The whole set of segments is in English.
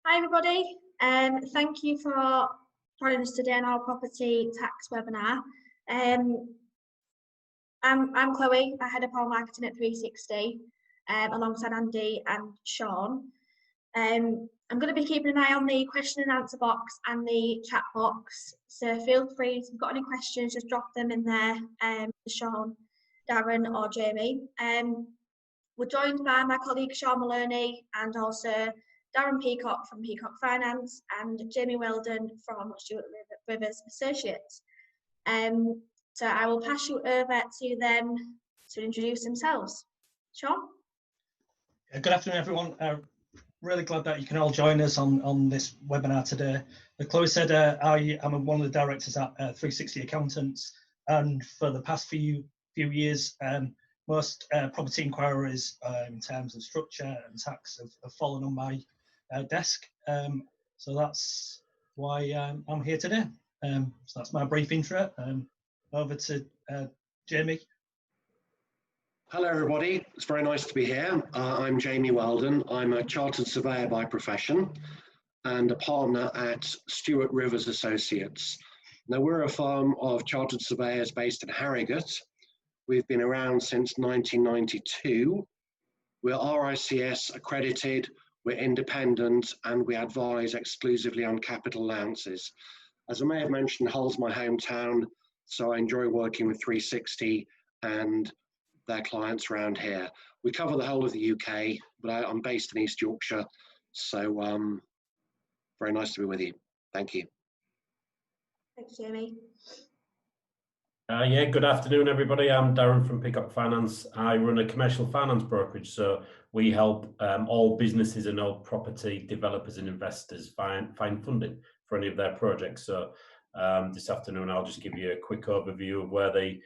Hi everybody, thank you for joining us today on our property tax webinar. I'm Chloe, I head up our marketing at 360 alongside Andy and Sean. I'm going to be keeping an eye on the question and answer box and the chat box, so feel free, if you've got any questions, just drop them in there to Sean, Darren or Jamie. We're joined by my colleague Sean Maloney and also Darren Peacock from Peacock Finance and Jamie Wheldon from Stuart Rivers Associates. So I will pass you over to them to introduce themselves. Sean? Good afternoon, everyone. Really glad that you can all join us on this webinar today. As Chloe said, I am one of the directors at 360 Accountants, and for the past few years, most property inquiries in terms of structure and tax have fallen on my desk, so that's why I'm here today. So that's my brief intro. Over to Jamie. Hello everybody, it's very nice to be here. I'm Jamie Wheldon. I'm a chartered surveyor by profession and a partner at Stuart Rivers Associates. Now we're a firm of chartered surveyors based in Harrogate. We've been around since 1992. We're RICS accredited, we're independent, and we advise exclusively on capital allowances. As I may have mentioned, Hull's my hometown, so I enjoy working with 360 and their clients around here. We cover the whole of the UK, but I'm based in East Yorkshire, so very nice to be with you. Thank you. Thanks, Jamie. Yeah, good afternoon, everybody. I'm Darren from Peacock Finance. I run a commercial finance brokerage, so we help all businesses and all property developers and investors find funding for any of their projects. So this afternoon, I'll just give you a quick overview of where the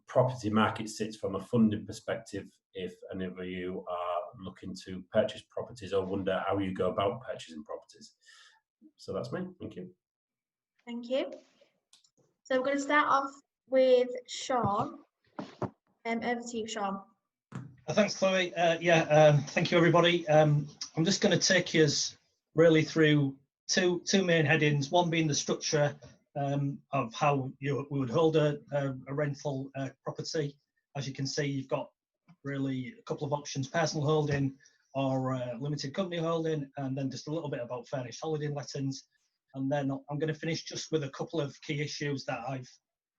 property market sits from a funding perspective if any of you are looking to purchase properties or wonder how you go about purchasing properties. So that's me. Thank you. Thank you. So we're going to start off with Sean. Over to you, Sean. Thanks, Chloe. Thank you, everybody. I'm just going to take you really through two main headings. One being the structure of how we would hold a rental property. As you can see, you've got really a couple of options: personal holding or limited company holding, and then just a little bit about furnished holiday lettings. And then I'm going to finish just with a couple of key issues that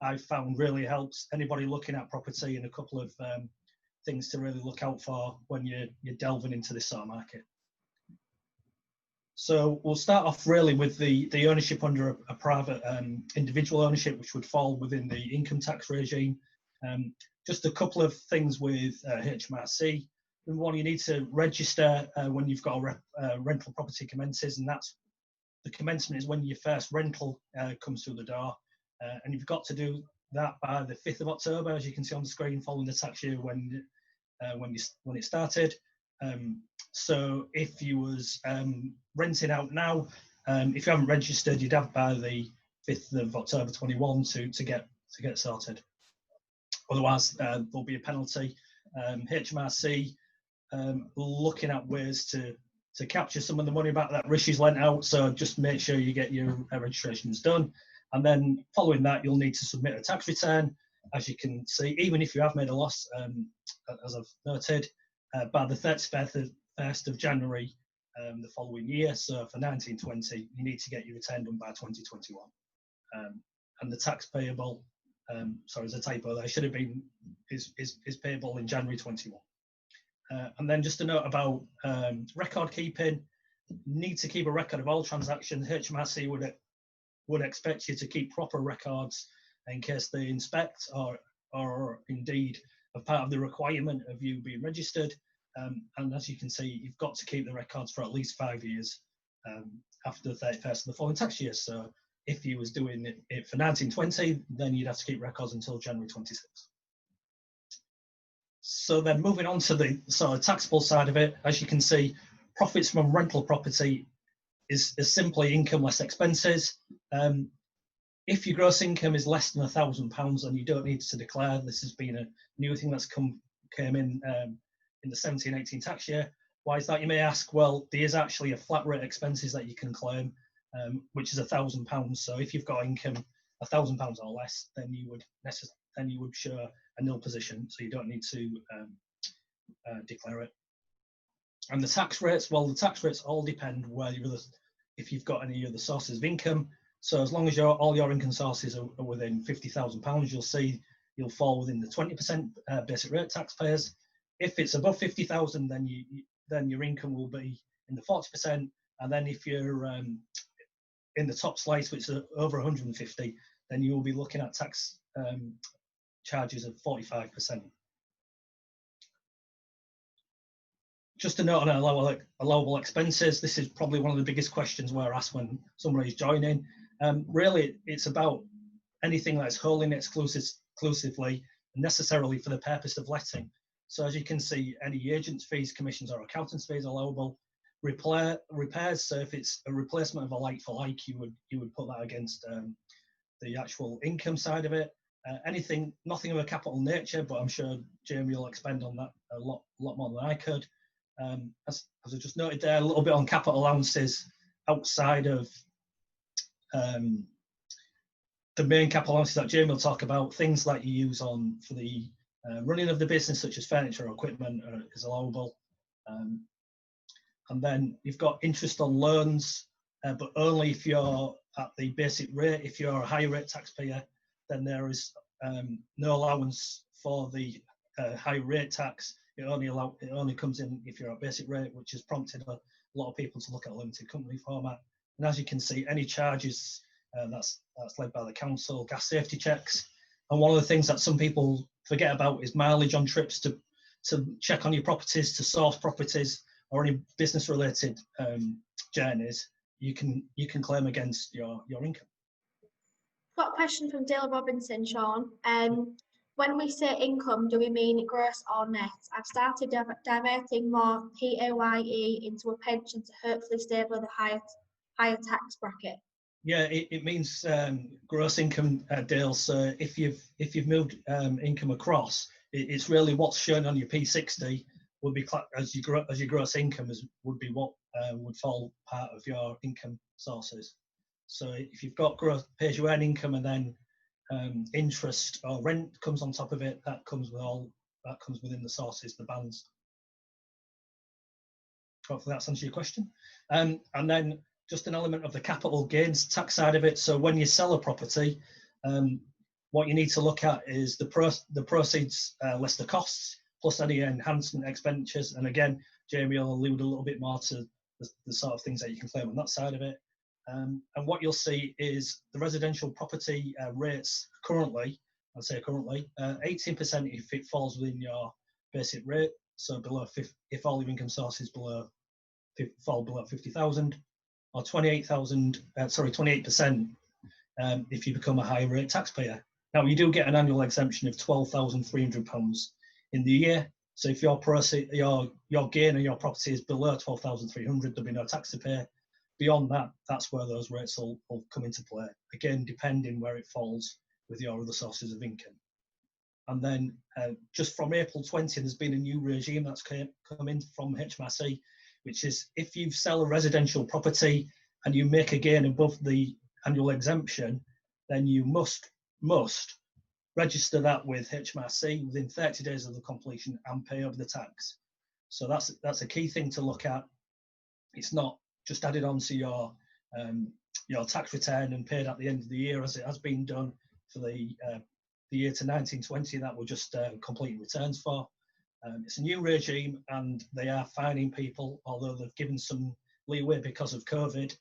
I've found really helps anybody looking at property, and a couple of things to really look out for when you're delving into this sort of market. So we'll start off really with the ownership under a private individual ownership, which would fall within the income tax regime. Just a couple of things with HMRC. Number one, you need to register when you've got a rental property commences, and that's the commencement is when your first rental comes through the door, and you've got to do that by the 5th of October, as you can see on the screen, following the tax year when it started. So if you was renting out now, if you haven't registered, you'd have by the 5th of October 21 to get sorted. Otherwise, there'll be a penalty. HMRC looking at ways to capture some of the money back that Rishi's lent out, so just make sure you get your registrations done. And then following that, you'll need to submit a tax return. As you can see, even if you have made a loss, as I've noted, by the 31st of January the following year, so for 1920, you need to get your return done by 2021. And the tax payable, sorry, there's a typo there, should have been, is payable in January 21. And then just a note about record keeping. Need to keep a record of all transactions. HMRC would expect you to keep proper records in case they inspect or indeed a part of the requirement of you being registered. And as you can see, you've got to keep the records for at least 5 years after the 31st of the following tax year. So if you was doing it for 1920, then you'd have to keep records until January 26. So then moving on to the sort of taxable side of it, as you can see, profits from rental property is simply income less expenses. If your gross income is less than £1,000, then you don't need to declare. This has been a new thing that's came in the 17-18 tax year. Why is that, you may ask? Well, there is actually a flat rate expenses that you can claim, which is £1,000. So if you've got income £1,000 or less, then you would show a nil position, so you don't need to declare it. And the tax rates, well, the tax rates all depend where if you've got any other sources of income. So as long as all your income sources are within £50,000, you'll fall within the 20% basic rate taxpayers. If it's above 50,000, then your income will be in the 40%. And then if you're in the top slice, which is over 150, then you will be looking at tax charges of 45%. Just a note on allowable expenses. This is probably one of the biggest questions we're asked when somebody's joining. Really, it's about anything that's holding exclusively necessarily for the purpose of letting. So as you can see, any agent's fees, commissions, or accountant's fees are allowable. Repairs. So if it's a replacement of a like for like, you would put that against the actual income side of it. Nothing of a capital nature, but I'm sure Jamie will expand on that a lot more than I could. As I just noted there, a little bit on capital allowances outside of the main capital allowances that Jamie will talk about. Things like you use for the running of the business, such as furniture or equipment, is allowable. And then you've got interest on loans, but only if you're at the basic rate. If you're a higher rate taxpayer, then there is no allowance for the high rate tax. It only comes in if you're at basic rate, which has prompted a lot of people to look at a limited company format. And as you can see, any charges that's led by the council, gas safety checks. And one of the things that some people forget about is mileage on trips to check on your properties, to source properties, or any business related journeys. You can claim against your income. Got a question from Dale Robinson, Sean. When we say income, do we mean gross or net? I've started diverting more PAYE into a pension to hopefully stay below the higher tax bracket. Yeah, it means gross income, Dale. So if you've moved income across, it's really what's shown on your P60 would be as your gross income would be what would fall part of your income sources. So if you've got gross pay-as-you-earn income and then interest or rent comes on top of it, that comes within the sources, the bands. Hopefully that's answered your question. And then just an element of the capital gains tax side of it. So when you sell a property, what you need to look at is the proceeds less the costs, plus any enhancement expenditures. And again, Jamie will allude a little bit more to the sort of things that you can claim on that side of it. And what you'll see is the residential property rates currently, 18% if it falls within your basic rate, so if all your income sources fall below 50,000, or 28% if you become a higher rate taxpayer. Now you do get an annual exemption of £12,300 in the year. So if your gain on your property is below 12,300, there'll be no tax to pay. Beyond that, that's where those rates will come into play. Again, depending where it falls with your other sources of income. And then just from April 20, there's been a new regime that's come in from HMRC, which is if you sell a residential property and you make a gain above the annual exemption, then you must register that with HMRC within 30 days of the completion and pay over the tax. So that's a key thing to look at. It's not just added on to your tax return and paid at the end of the year, as it has been done for the year to 1920 that we're just completing returns for. It's a new regime, and they are fining people, although they've given some leeway because of COVID,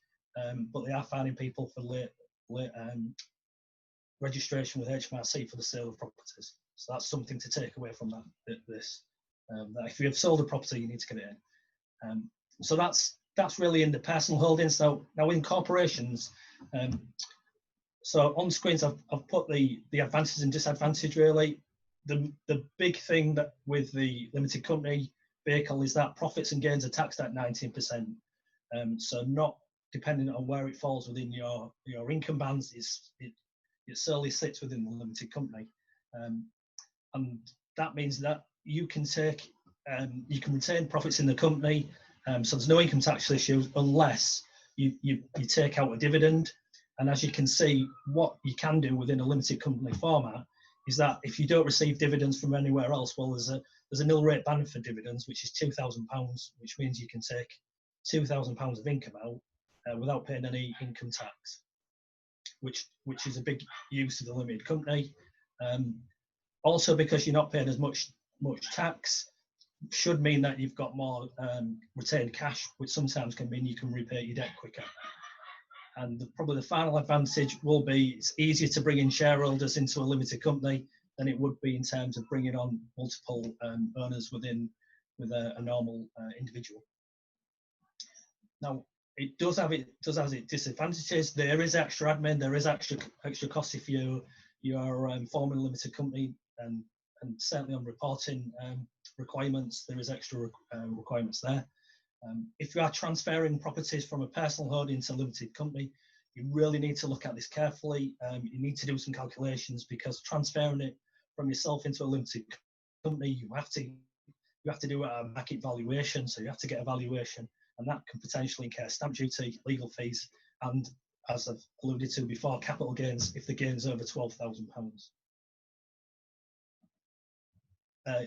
but they are fining people for late registration with HMRC for the sale of properties. So that's something to take away from that if you have sold a property, you need to get it in. So that's really in the personal holdings. Now in corporations, so on screens I've put the advantages and disadvantages really. The big thing that with the limited company vehicle is that profits and gains are taxed at 19%. So not depending on where it falls within your income bands, it solely sits within the limited company. And that means that you can take you can retain profits in the company, so there's no income tax issue unless you take out a dividend. And as you can see, what you can do within a limited company format is that if you don't receive dividends from anywhere else, well, there's a nil rate ban for dividends, which is £2,000, which means you can take £2,000 of income out without paying any income tax, which is a big use of the limited company. Also, because you're not paying as much tax, should mean that you've got more retained cash, which sometimes can mean you can repay your debt quicker. And probably the final advantage will be it's easier to bring in shareholders into a limited company than it would be in terms of bringing on multiple owners with a normal individual. Now, it does have its disadvantages. There is extra admin, there is extra costs if you are forming a limited company, and certainly on reporting requirements, there is extra requirements there. If you are transferring properties from a personal holding to a limited company, you really need to look at this carefully. You need to do some calculations, because transferring it from yourself into a limited company, you have to do a market valuation. So you have to get a valuation, and that can potentially incur stamp duty, legal fees, and, as I've alluded to before, capital gains if the gain is over £12,000. Do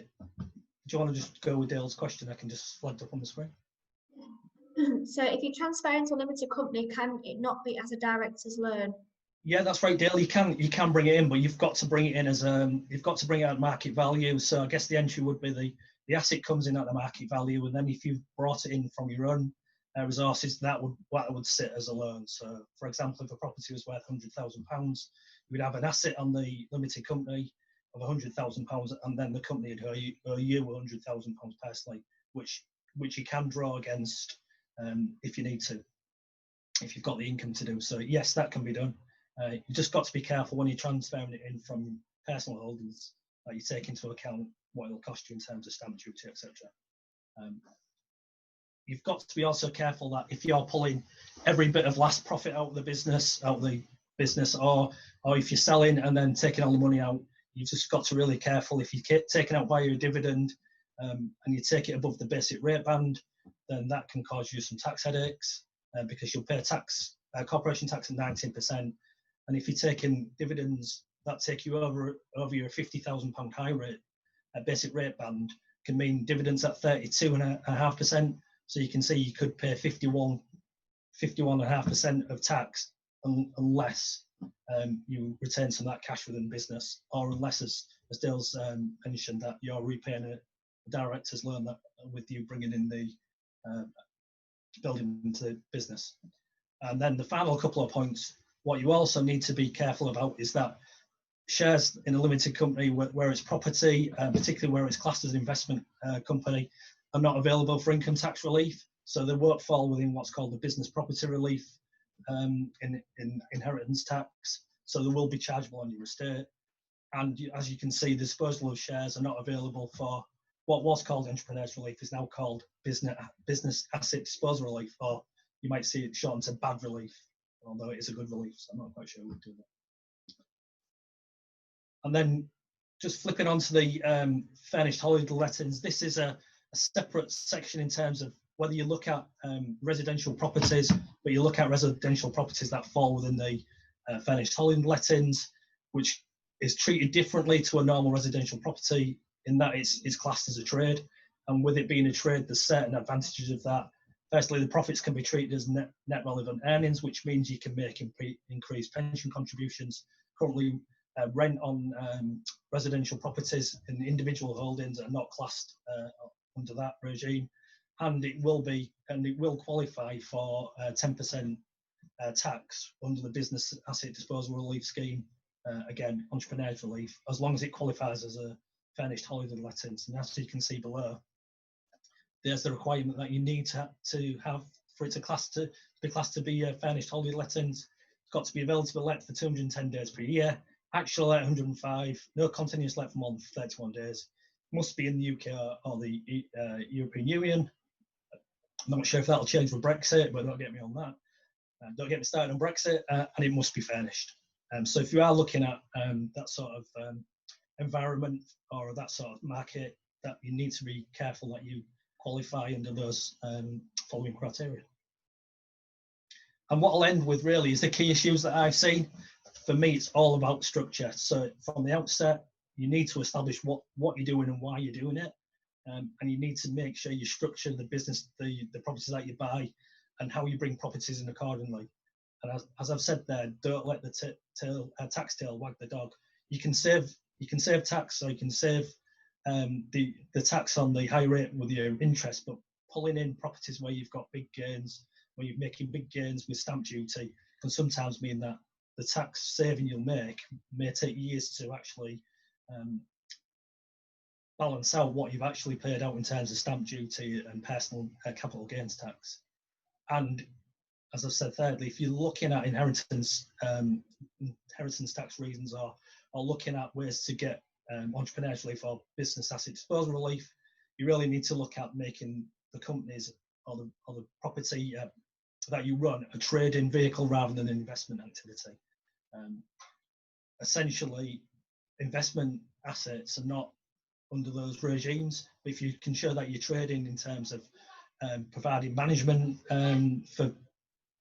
you want to just go with Dale's question? I can just flag up on the screen. So if you transfer into a limited company, can it not be as a director's loan? Yeah, that's right, Dale. You can bring it in, but you've got to bring it in as you've got to bring it at market value. So I guess the entry would be the asset comes in at the market value, and then if you've brought it in from your own resources, that would sit as a loan. So, for example, if a property was worth £100,000, you would have an asset on the limited company of £100,000, and then the company would owe you £100,000 personally, which you can draw against if you need to, if you've got the income to do so. Yes, that can be done. You just got to be careful when you're transferring it in from personal holdings that you take into account what it'll cost you in terms of stamp duty, etc. You've got to be also careful that if you're pulling every bit of last profit out of the business, or if you're selling and then taking all the money out, you've just got to really careful. If you're taking out via a dividend and you take it above the basic rate band, then that can cause you some tax headaches because you'll pay tax, corporation tax at 19%. And if you're taking dividends that take you over your £50,000 high rate, basic rate band, can mean dividends at 32.5%. So you can see you could pay 51.5% of tax unless you retain some of that cash within business, or unless, as Dale's mentioned, that you're repaying a director's loan that with you bringing in the building into the business. And then the final couple of points, what you also need to be careful about is that shares in a limited company where it's property, particularly where it's classed as an investment company, are not available for income tax relief. So they won't fall within what's called the business property relief in inheritance tax. So they will be chargeable on your estate. And as you can see, the disposal of shares are not available for what was called entrepreneur's relief is now called business asset disposal relief, or you might see it shortened to BAD relief, although it is a good relief, so I'm not quite sure we'll do that. And then just flipping onto the furnished holiday lettings, this is a separate section in terms of whether you look at residential properties, but you look at residential properties that fall within the furnished holiday lettings, which is treated differently to a normal residential property in that it's classed as a trade. And with it being a trade, there's certain advantages of that. Firstly, the profits can be treated as net relevant earnings, which means you can make increased pension contributions. Currently, rent on residential properties in individual holdings are not classed under that regime, and it will qualify for 10% tax under the business asset disposal relief scheme. Again, entrepreneur's relief, as long as it qualifies as a furnished holiday lettings. And as you can see below, there's the requirement that you need to have for it to be classed to be furnished holiday lettings. It's got to be available to be let for 210 days per year. Actual let 105. No continuous let for more than 31 days. Must be in the UK or the European Union. I'm not sure if that'll change with Brexit, but don't get me on that. Don't get me started on Brexit. And it must be furnished. So if you are looking at that sort of environment or that sort of market, that you need to be careful that you qualify under those following criteria. And what I'll end with really is the key issues that I've seen. For me, it's all about structure. So from the outset, you need to establish what you're doing and why you're doing it. And you need to make sure you structure the business, the properties that you buy, and how you bring properties in accordingly. And as I've said there, don't let the tax tail wag the dog. You can save tax, so you can save the tax on the high rate with your interest, but pulling in properties where you've got big gains, where you're making big gains with stamp duty, can sometimes mean that the tax saving you'll make may take years to actually balance out what you've actually paid out in terms of stamp duty and personal capital gains tax. And as I've said, thirdly, if you're looking at inheritance tax reasons or looking at ways to get entrepreneurial relief or business asset disposal relief, you really need to look at making the companies or the property that you run a trading vehicle rather than an investment activity. Essentially, investment assets are not under those regimes, but if you can show that you're trading in terms of providing management for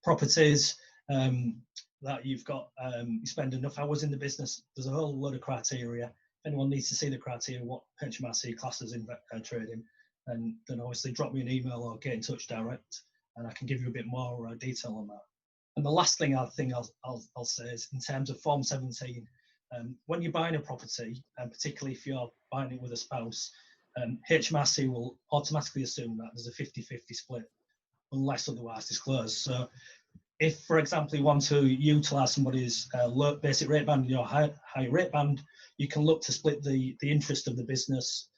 properties, that you've got, you spend enough hours in the business, there's a whole load of criteria. If anyone needs to see the criteria, what HMRC classes in trading, and then obviously drop me an email or get in touch direct, and I can give you a bit more detail on that. And the last thing I think I'll say is in terms of Form 17, when you're buying a property, and particularly if you're buying it with a spouse, HMRC will automatically assume that there's a 50-50 split unless otherwise disclosed. So if, for example, you want to utilise somebody's low basic rate band in your high rate band, you can look to split the interest of the business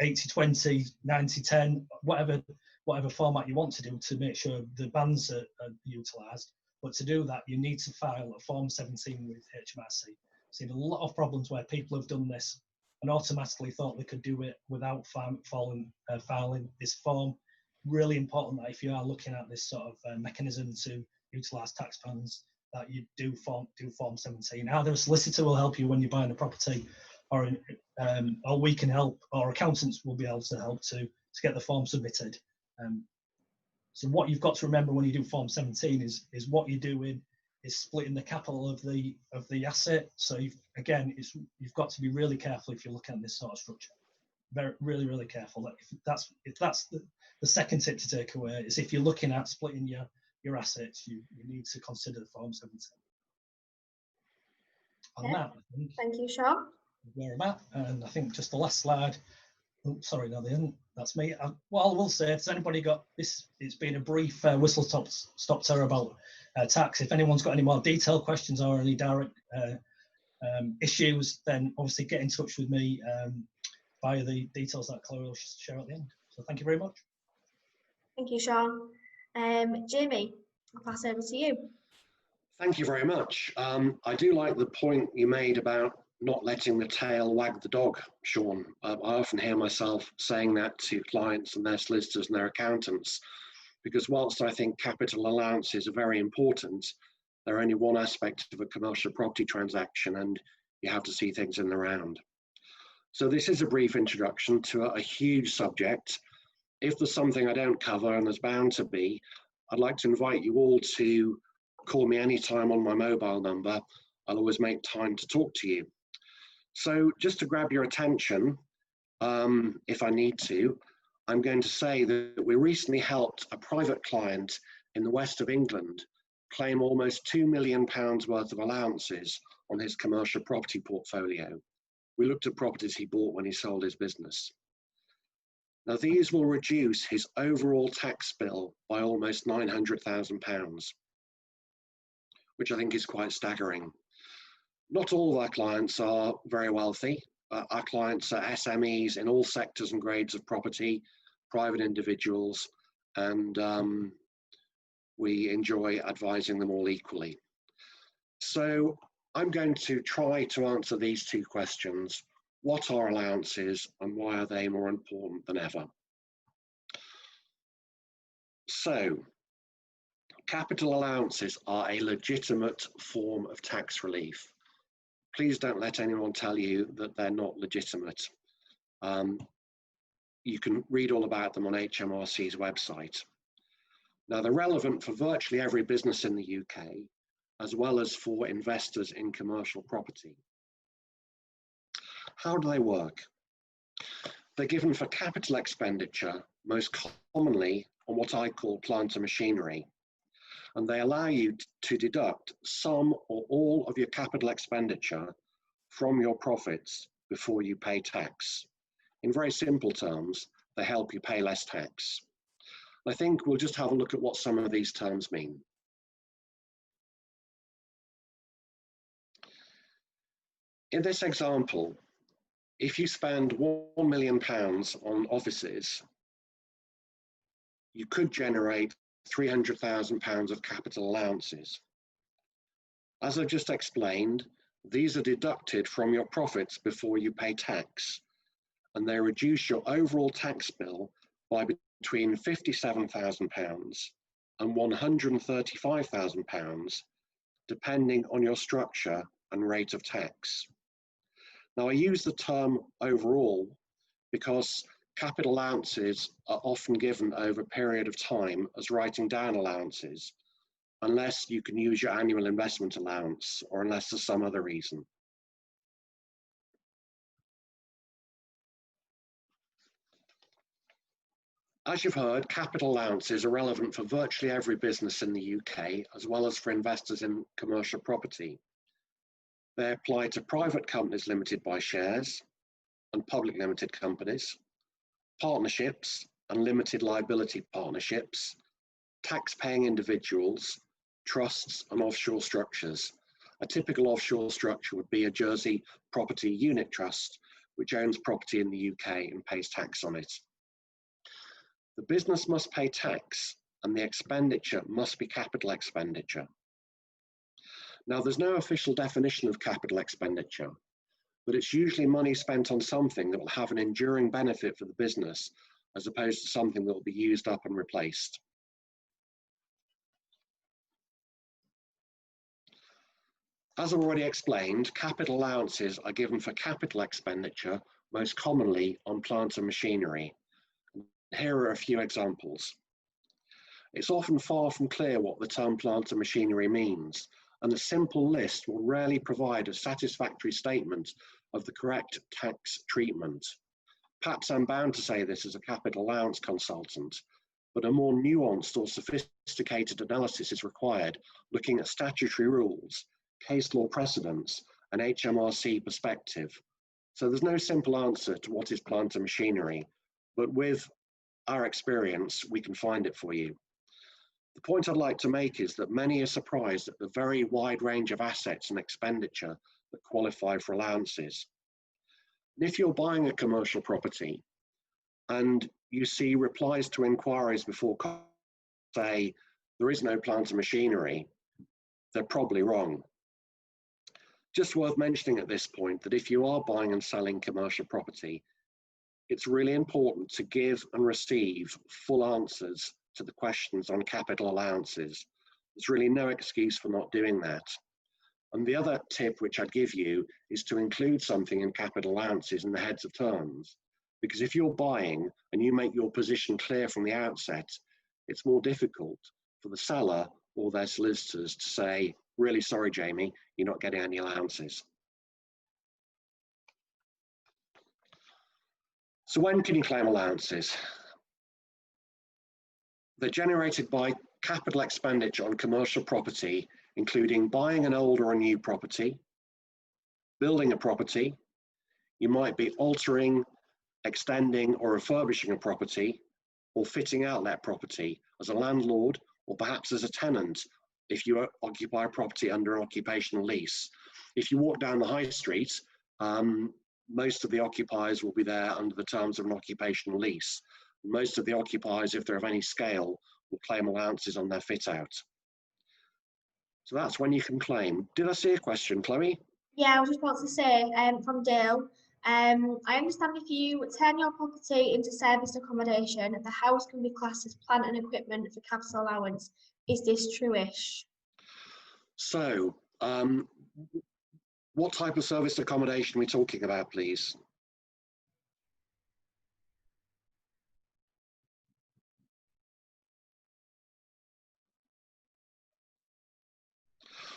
80-20, 90-10, whatever format you want to do to make sure the bands are utilised. But to do that, you need to file a Form 17 with HMRC. Seen a lot of problems where people have done this and automatically thought they could do it without filing this form. Really important that if you are looking at this sort of mechanism to utilise tax funds, that you do Form 17. Either a solicitor will help you when you're buying a property, or we can help, or accountants will be able to help to get the form submitted. So what you've got to remember when you do Form 17 is what you're doing is splitting the capital of the asset. So you've got to be really careful if you're looking at this sort of structure. Really careful. That if that's the second tip to take away is if you're looking at splitting your assets, you need to consider the Form 17. On that, I think, thank you, Sean. Where I'm at, and I think just the last slide. Oh, sorry, no, they didn't. That's me. What I will say, if there's anybody got this, it's been a brief whistle-stop tour about tax. If anyone's got any more detailed questions or any direct issues, then obviously get in touch with me via the details that Chloe will share at the end. So thank you very much. Thank you, Sean. Jamie, I'll pass over to you. Thank you very much. I do like the point you made about not letting the tail wag the dog, Sean. I often hear myself saying that to clients and their solicitors and their accountants, because whilst I think capital allowances are very important, they're only one aspect of a commercial property transaction, and you have to see things in the round. So this is a brief introduction to a huge subject. If there's something I don't cover, and there's bound to be, I'd like to invite you all to call me anytime on my mobile number. I'll always make time to talk to you. So just to grab your attention, if I need to, I'm going to say that we recently helped a private client in the west of England claim almost £2 million worth of allowances on his commercial property portfolio. We looked at properties he bought when he sold his business. Now, these will reduce his overall tax bill by almost £900,000, which I think is quite staggering. Not all of our clients are very wealthy. Our clients are SMEs in all sectors and grades of property, private individuals, and we enjoy advising them all equally. So I'm going to try to answer these two questions. What are allowances and why are they more important than ever? So, capital allowances are a legitimate form of tax relief. Please don't let anyone tell you that they're not legitimate. You can read all about them on HMRC's website. Now, they're relevant for virtually every business in the UK, as well as for investors in commercial property. How do they work? They're given for capital expenditure, most commonly on what I call plant and machinery, and they allow you to deduct some or all of your capital expenditure from your profits before you pay tax. In very simple terms, they help you pay less tax. I think we'll just have a look at what some of these terms mean. In this example, if you spend £1 million on offices, you could generate £300,000 of capital allowances. As I've just explained, these are deducted from your profits before you pay tax, and they reduce your overall tax bill by between £57,000 and £135,000, depending on your structure and rate of tax. Now, I use the term overall because capital allowances are often given over a period of time as writing down allowances, unless you can use your annual investment allowance or unless there's some other reason. As you've heard, capital allowances are relevant for virtually every business in the UK, as well as for investors in commercial property. They apply to private companies limited by shares and public limited companies, partnerships and limited liability partnerships, tax-paying individuals, trusts and offshore structures. A typical offshore structure would be a Jersey property unit trust, which owns property in the UK and pays tax on it. The business must pay tax and the expenditure must be capital expenditure. Now, there's no official definition of capital expenditure, but it's usually money spent on something that will have an enduring benefit for the business, as opposed to something that will be used up and replaced. As already explained, capital allowances are given for capital expenditure, most commonly on plant and machinery. Here are a few examples. It's often far from clear what the term plant and machinery means, and a simple list will rarely provide a satisfactory statement of the correct tax treatment. Perhaps I'm bound to say this as a capital allowance consultant, but a more nuanced or sophisticated analysis is required, looking at statutory rules, case law precedents, and HMRC perspective. So there's no simple answer to what is plant and machinery, but with our experience, we can find it for you. The point I'd like to make is that many are surprised at the very wide range of assets and expenditure that qualify for allowances. And if you're buying a commercial property and you see replies to inquiries before say there is no plant and machinery, they're probably wrong. Just worth mentioning at this point that if you are buying and selling commercial property, it's really important to give and receive full answers to the questions on capital allowances. There's really no excuse for not doing that. And the other tip which I'd give you is to include something in capital allowances in the heads of terms, because if you're buying and you make your position clear from the outset, it's more difficult for the seller or their solicitors to say, really sorry, Jamie, you're not getting any allowances. So when can you claim allowances? They're generated by capital expenditure on commercial property, including buying an old or a new property, building a property. You might be altering, extending or refurbishing a property, or fitting out that property as a landlord or perhaps as a tenant if you occupy a property under an occupational lease. If you walk down the high street, most of the occupiers will be there under the terms of an occupational lease. Most of the occupiers, if they're of any scale, will claim allowances on their fit out. So that's when you can claim. Did I see a question, Chloe? Yeah, I was just about to say, from Dale, I understand if you turn your property into serviced accommodation, the house can be classed as plant and equipment for capital allowance. Is this true-ish? So, what type of serviced accommodation are we talking about, please?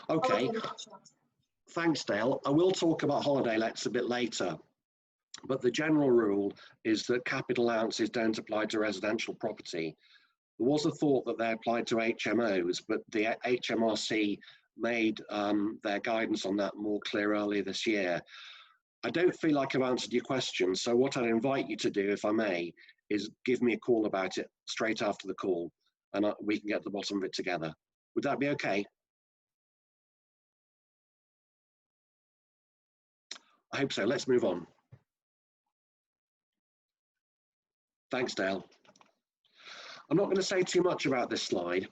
Okay, Holiday lets, Sean. thanks, Dale. I will talk about holiday lets a bit later, but the general rule is that capital allowances don't apply to residential property. There was a thought that they applied to HMOs, but the HMRC made their guidance on that more clear earlier this year. I don't feel like I've answered your question, so what I'd invite you to do, if I may, is give me a call about it straight after the call, and we can get to the bottom of it together. Would that be okay? I hope so. Let's move on. Thanks, Dale. I'm not going to say too much about this slide.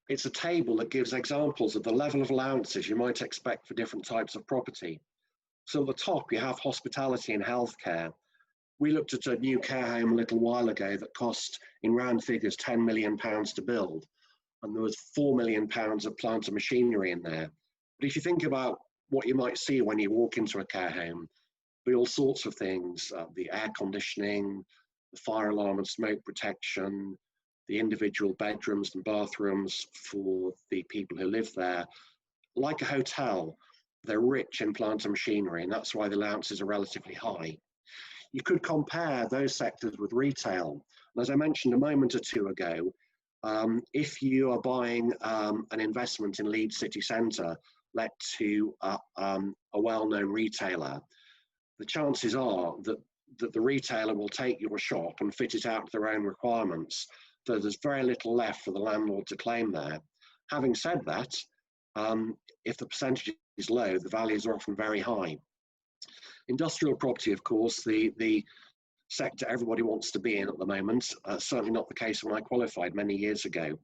It's a table that gives examples of the level of allowances you might expect for different types of property. So at the top, you have hospitality and healthcare. We looked at a new care home a little while ago that cost, in round figures, £10 million to build. And there was £4 million of plant and machinery in there. But if you think about what you might see when you walk into a care home, be all sorts of things, the air conditioning, the fire alarm and smoke protection, the individual bedrooms and bathrooms for the people who live there. Like a hotel, they're rich in plant and machinery, and that's why the allowances are relatively high. You could compare those sectors with retail. And as I mentioned a moment or two ago, if you are buying an investment in Leeds city centre let to a well-known retailer, the chances are that the retailer will take your shop and fit it out to their own requirements. So there's very little left for the landlord to claim there. Having said that, if the percentage is low, the values are often very high. Industrial property, of course, the sector everybody wants to be in at the moment. Certainly not the case when I qualified many years ago.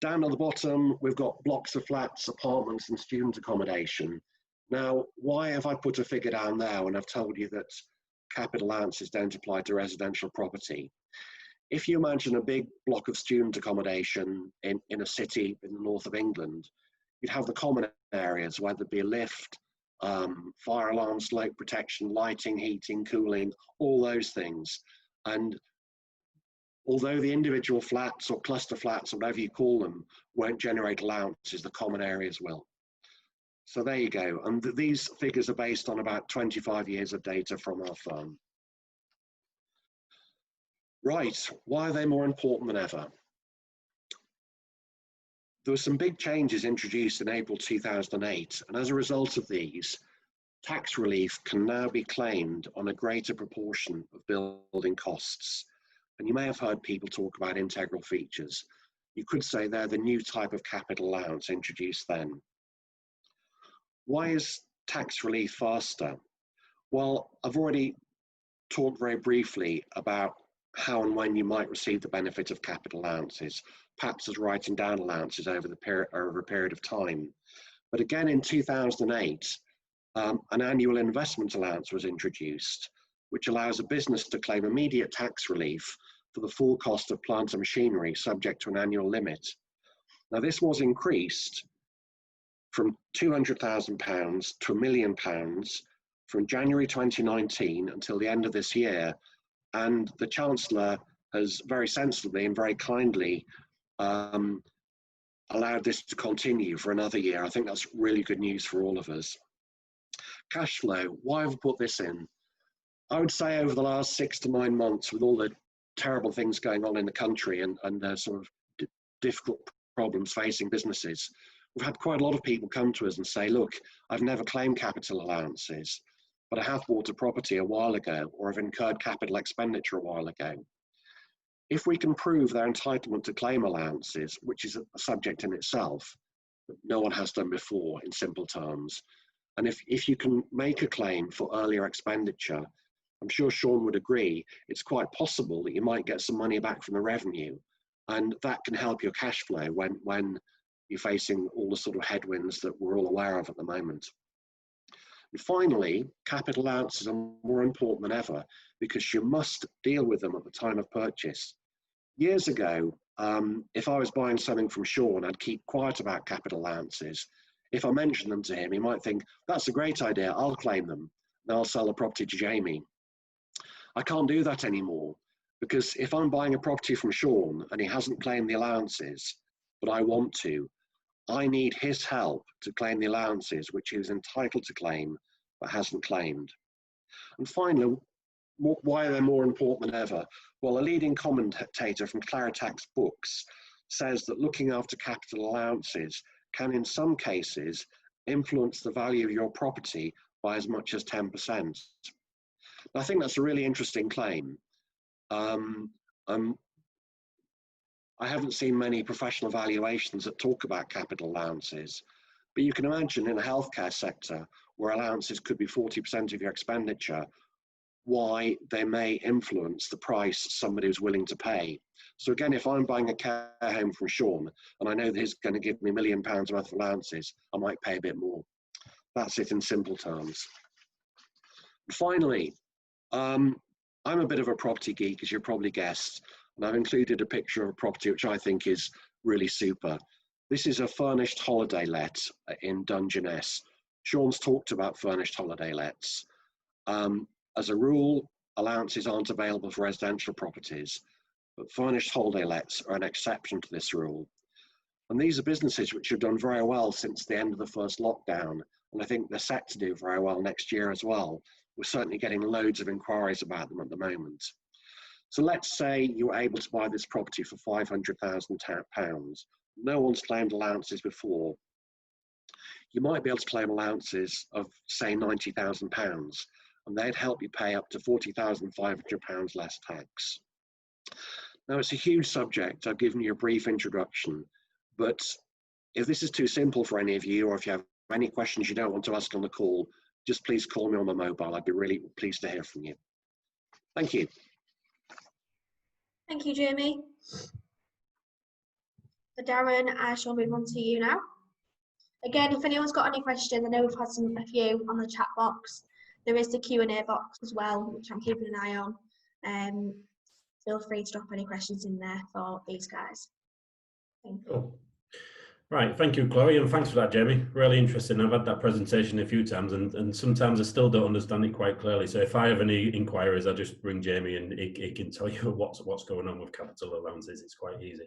Down at the bottom, we've got blocks of flats, apartments, and student accommodation. Now, why have I put a figure down there when I've told you that capital allowances don't apply to residential property? If you imagine a big block of student accommodation in a city in the north of England, you'd have the common areas, whether it be a lift, fire alarm, smoke protection, lighting, heating, cooling, all those things. And although the individual flats or cluster flats, or whatever you call them, won't generate allowances, the common areas will. So there you go. And these figures are based on about 25 years of data from our firm. Right, why are they more important than ever? There were some big changes introduced in April 2008, and as a result of these, tax relief can now be claimed on a greater proportion of building costs. And you may have heard people talk about integral features. You could say they're the new type of capital allowance introduced then. Why is tax relief faster? Well, I've already talked very briefly about how and when you might receive the benefit of capital allowances, perhaps as writing down allowances over a period of time. But again, in 2008, an annual investment allowance was introduced, which allows a business to claim immediate tax relief for the full cost of plant and machinery subject to an annual limit. Now, this was increased from £200,000 to £1 million from January 2019 until the end of this year. And the Chancellor has very sensibly and very kindly allowed this to continue for another year. I think that's really good news for all of us. Cash flow, why have I put this in? I would say over the last 6 to 9 months, with all the terrible things going on in the country and the sort of difficult problems facing businesses, we've had quite a lot of people come to us and say, look, I've never claimed capital allowances, but I have bought a property a while ago, or have incurred capital expenditure a while ago. If we can prove their entitlement to claim allowances, which is a subject in itself, that no one has done before in simple terms, and if you can make a claim for earlier expenditure, I'm sure Sean would agree, it's quite possible that you might get some money back from the revenue, and that can help your cash flow when you're facing all the sort of headwinds that we're all aware of at the moment. And finally, capital allowances are more important than ever because you must deal with them at the time of purchase. Years ago, if I was buying something from Sean, I'd keep quiet about capital allowances. If I mentioned them to him, he might think, that's a great idea, I'll claim them, and I'll sell the property to Jamie. I can't do that anymore because if I'm buying a property from Sean and he hasn't claimed the allowances, but I want to, I need his help to claim the allowances which he is entitled to claim but hasn't claimed. And finally, why are they more important than ever? Well, a leading commentator from Claritax Books says that looking after capital allowances can, in some cases, influence the value of your property by as much as 10%. I think that's a really interesting claim. I haven't seen many professional valuations that talk about capital allowances, but you can imagine in the healthcare sector where allowances could be 40% of your expenditure, why they may influence the price somebody is willing to pay. So again, if I'm buying a care home from Sean and I know that he's going to give me £1 million worth of allowances, I might pay a bit more. That's it in simple terms. Finally, I'm a bit of a property geek, as you probably guessed, and I've included a picture of a property which I think is really super. This is a furnished holiday let in Dungeness. Sean's talked about furnished holiday lets. As a rule, allowances aren't available for residential properties, but furnished holiday lets are an exception to this rule. And these are businesses which have done very well since the end of the first lockdown, and I think they're set to do very well next year as well. We're certainly getting loads of inquiries about them at the moment. So let's say you were able to buy this property for £500,000. No one's claimed allowances before. You might be able to claim allowances of, say, £90,000, and they'd help you pay up to £40,500 less tax. Now, it's a huge subject. I've given you a brief introduction, but if this is too simple for any of you, or if you have any questions you don't want to ask on the call, just please call me on my mobile. I'd be really pleased to hear from you. Thank you. Thank you, Jamie. So Darren, I shall move on to you now. Again, if anyone's got any questions, I know we've had a few on the chat box. There is the Q&A box as well, which I'm keeping an eye on. Feel free to drop any questions in there for these guys. Thank you. Cool. Right, thank you, Chloe, and thanks for that, Jamie. Really interesting. I've had that presentation a few times, and sometimes I still don't understand it quite clearly. So if I have any inquiries, I just ring Jamie, and he can tell you what's going on with capital allowances. It's quite easy.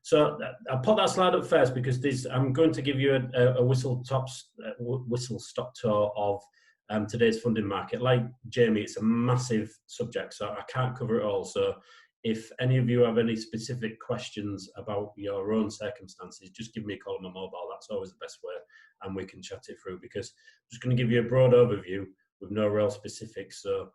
So I'll put that slide up first because I'm going to give you a whistle-stop tour of today's funding market. Like Jamie, it's a massive subject, so I can't cover it all. So if any of you have any specific questions about your own circumstances, just give me a call on my mobile. That's always the best way, and we can chat it through, because I'm just going to give you a broad overview with no real specifics. So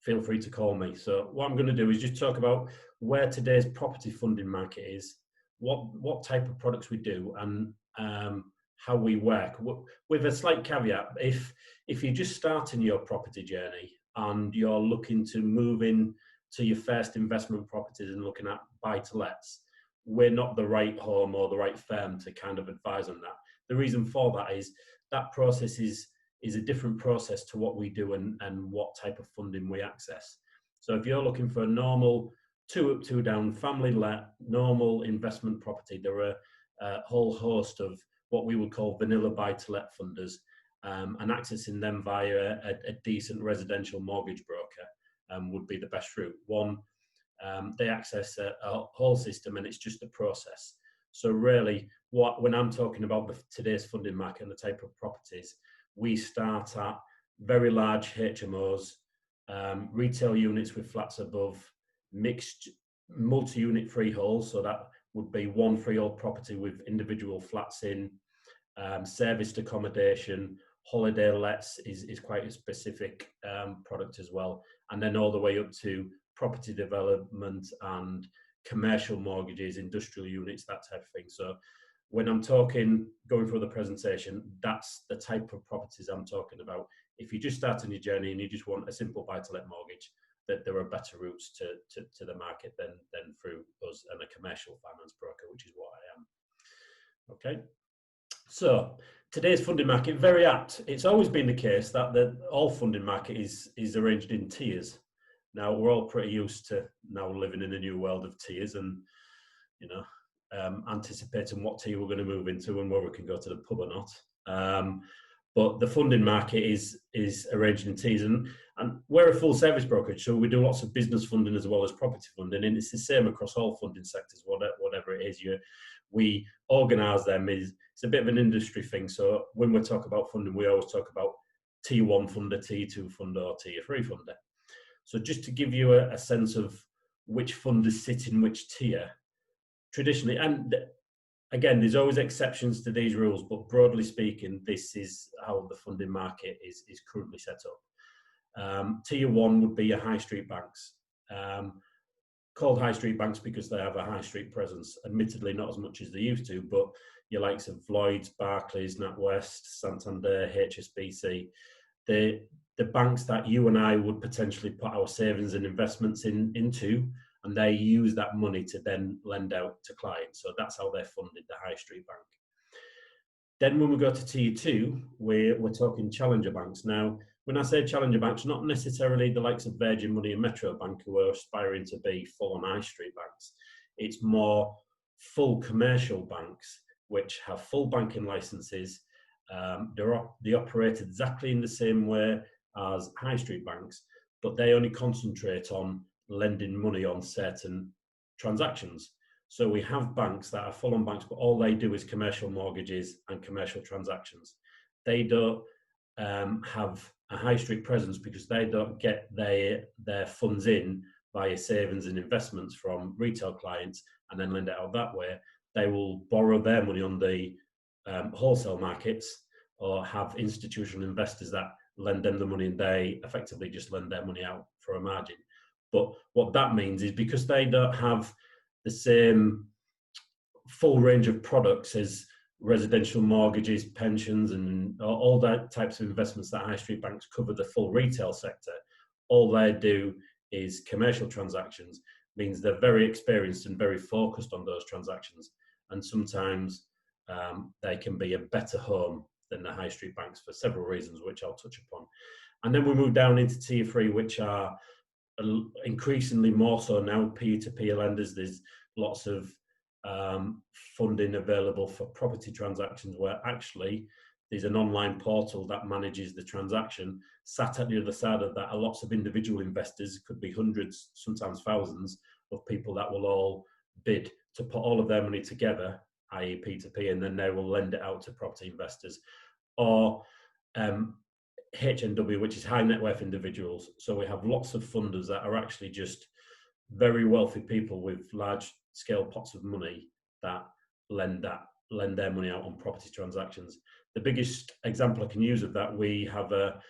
feel free to call me. So what I'm going to do is just talk about where today's property funding market is, what type of products we do, and how we work. With a slight caveat, if you're just starting your property journey and you're looking to move in to your first investment properties and looking at buy-to-lets, we're not the right home or the right firm to kind of advise on that. The reason for that is that process is a different process to what we do and what type of funding we access. So if you're looking for a normal 2 up, 2 down, family let, normal investment property, there are a whole host of what we would call vanilla buy-to-let funders, and accessing them via a decent residential mortgage broker would be the best route. One, they access a whole system, and it's just a process. So really, when I'm talking about today's funding market and the type of properties, we start at very large HMOs, retail units with flats above, mixed multi-unit freeholds, so that would be one freehold property with individual flats in, serviced accommodation, holiday lets is quite a specific product as well, and then all the way up to property development and commercial mortgages, industrial units, that type of thing. So when I'm going through the presentation, that's the type of properties I'm talking about. If you're just starting your journey and you just want a simple buy-to-let mortgage, that there are better routes to the market than through us and a commercial finance broker, which is what I am. Okay. So today's funding market, very apt. It's always been the case that all funding market is arranged in tiers. Now we're all pretty used to now living in a new world of tiers, and anticipating what tier we're going to move into and whether we can go to the pub or not. but the funding market is arranged in tiers, and we're a full service brokerage, so we do lots of business funding as well as property funding, and it's the same across all funding sectors, whatever it is. We organise them. It's a bit of an industry thing, so when we talk about funding, we always talk about tier 1 funder, tier 2 funder, or tier 3 funder. So just to give you a sense of which funders sit in which tier, traditionally, and again, there's always exceptions to these rules, but broadly speaking, this is how the funding market is currently set up. Tier 1 would be your high street banks, called high street banks because they have a high street presence, admittedly not as much as they used to, but your likes of Lloyds, Barclays, NatWest, Santander, HSBC, the banks that you and I would potentially put our savings and investments into, and they use that money to then lend out to clients. So that's how they're funded, the high street bank. Then when we go to tier 2, we're talking challenger banks. Now, when I say challenger banks, not necessarily the likes of Virgin Money and Metro Bank who are aspiring to be full-on high street banks. It's more full commercial banks which have full banking licenses. They operate exactly in the same way as high street banks, but they only concentrate on lending money on certain transactions. So we have banks that are full-on banks, but all they do is commercial mortgages and commercial transactions. They don't have a high street presence because they don't get their funds in via savings and investments from retail clients and then lend it out that way. They will borrow their money on the wholesale markets, or have institutional investors that lend them the money, and they effectively just lend their money out for a margin. But what that means is, because they don't have the same full range of products as residential mortgages, pensions, and all that types of investments that high street banks cover the full retail sector, all they do is commercial transactions, means they're very experienced and very focused on those transactions. And sometimes they can be a better home than the high street banks for several reasons, which I'll touch upon. And then we move down into tier 3, which are increasingly more so now peer-to-peer lenders. There's lots of funding available for property transactions where actually there's an online portal that manages the transaction. Sat at the other side of that are lots of individual investors, could be hundreds, sometimes thousands of people that will all bid to put all of their money together, i.e. P2P, and then they will lend it out to property investors. Or HNW, which is high net worth individuals. So we have lots of funders that are actually just very wealthy people with large scale pots of money that lend their money out on property transactions. The biggest example I can use of that, we have a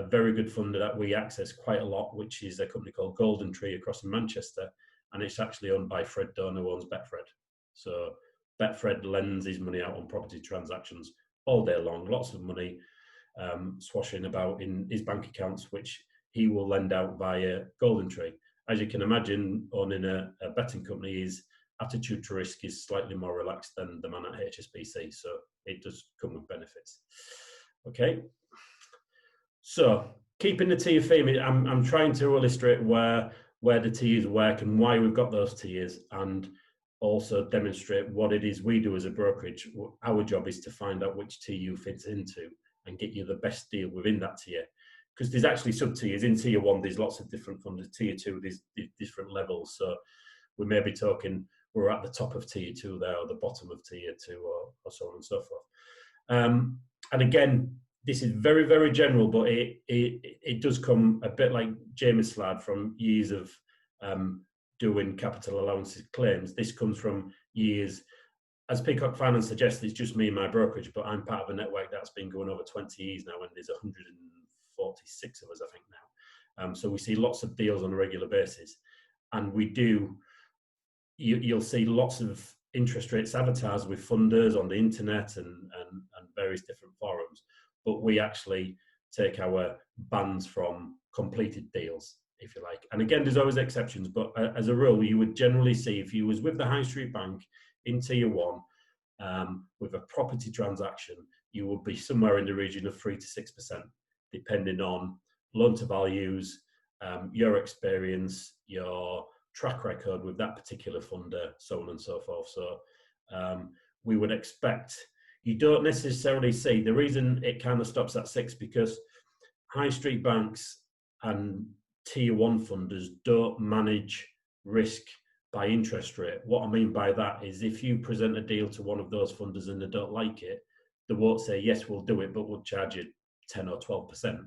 very good funder that we access quite a lot, which is a company called Golden Tree across in Manchester, and it's actually owned by Fred Dunn, who owns Betfred. So Betfred lends his money out on property transactions all day long, lots of money swashing about in his bank accounts, which he will lend out via Golden Tree. As you can imagine, owning a betting company, his attitude to risk is slightly more relaxed than the man at HSBC, so it does come with benefits. Okay, so keeping the tier theme, I'm trying to illustrate where the tiers work and why we've got those tiers, and also demonstrate what it is we do as a brokerage. Our job is to find out which tier you fit into and get you the best deal within that tier. Because there's actually sub-tiers. In tier 1, there's lots of different funders. Tier 2, there's different levels. So we may be talking, we're at the top of tier 2 there, or the bottom of tier 2, or so on and so forth. And again, this is very, very general, but it does come a bit like Jamie's slide from years of doing capital allowances claims. This comes from years, as Peacock Finance suggests, it's just me and my brokerage, but I'm part of a network that's been going over 20 years now, and there's 146 of us, I think, now. So we see lots of deals on a regular basis, and we do, you'll see lots of interest rates advertised with funders on the internet and various different forums, but we actually take our bands from completed deals, if you like. And again, there's always exceptions, but as a rule, you would generally see, if you was with the high street bank in tier 1 with a property transaction, you would be somewhere in the region of 3 to 6%, depending on loan to values, your experience, your track record with that particular funder, so on and so forth. So we would expect You don't necessarily see, the reason it kind of stops at 6, because high street banks and tier 1 funders don't manage risk by interest rate. What I mean by that is if you present a deal to one of those funders and they don't like it, they won't say, yes, we'll do it, but we'll charge you 10 or 12%.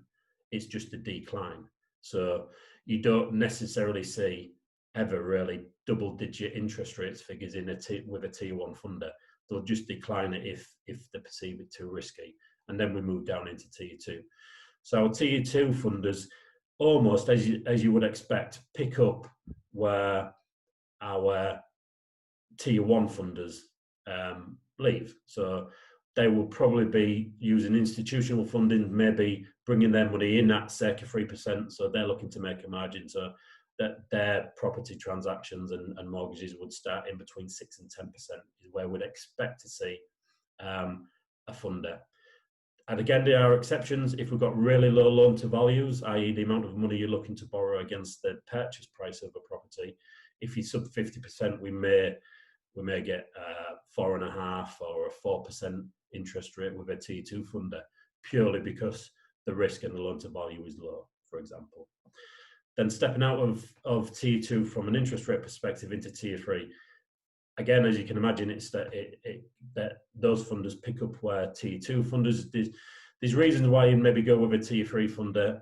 It's just a decline. So you don't necessarily see ever really double-digit interest rates figures in with a tier 1 funder. They'll just decline it if they perceive it too risky. And then we move down into tier 2. So tier 2 funders, almost as you would expect, pick up where our tier 1 funders leave. So they will probably be using institutional funding, maybe bringing their money in at circa 3%. So they're looking to make a margin. So that their property transactions and mortgages would start in between 6 and 10% is where we'd expect to see a funder. And again, there are exceptions. If we've got really low loan to values, i.e. the amount of money you're looking to borrow against the purchase price of a property, if you're sub 50%, we may get 4.5% or a 4% interest rate with a tier 2 funder, purely because the risk and the loan to value is low, for example. Then stepping out of tier 2 from an interest rate perspective into tier 3, again, as you can imagine, it's that those funders pick up where tier 2 funders. There's reasons why you maybe go with a tier 3 funder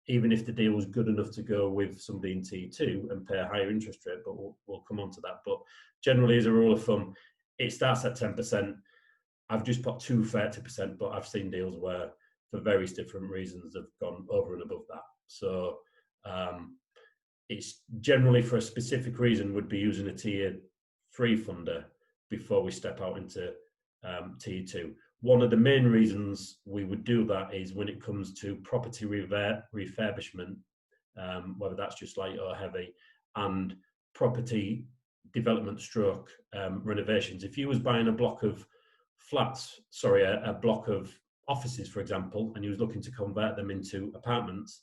even if the deal was good enough to go with somebody in tier 2 and pay a higher interest rate, but we'll come on to that. But generally, as a rule of thumb, it starts at 10%. I've just put 2 30%, but I've seen deals where, for various different reasons, have gone over and above that. So it's generally for a specific reason would be using a tier 3 funder before we step out into tier 2. One of the main reasons we would do that is when it comes to property refurbishment, whether that's just light or heavy, and property development stroke renovations. If you was buying a block of a block of offices, for example, and you was looking to convert them into apartments,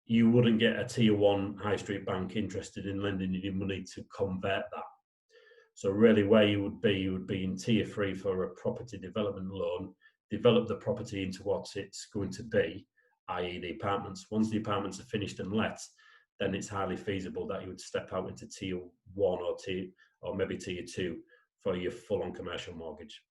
you wouldn't get a tier 1 high street bank interested in lending you money to convert that. So really where you would be in tier 3 for a property development loan, develop the property into what it's going to be, i.e. the apartments. Once the apartments are finished and let, then it's highly feasible that you would step out into tier 1 or maybe tier 2 for your full-on commercial mortgage.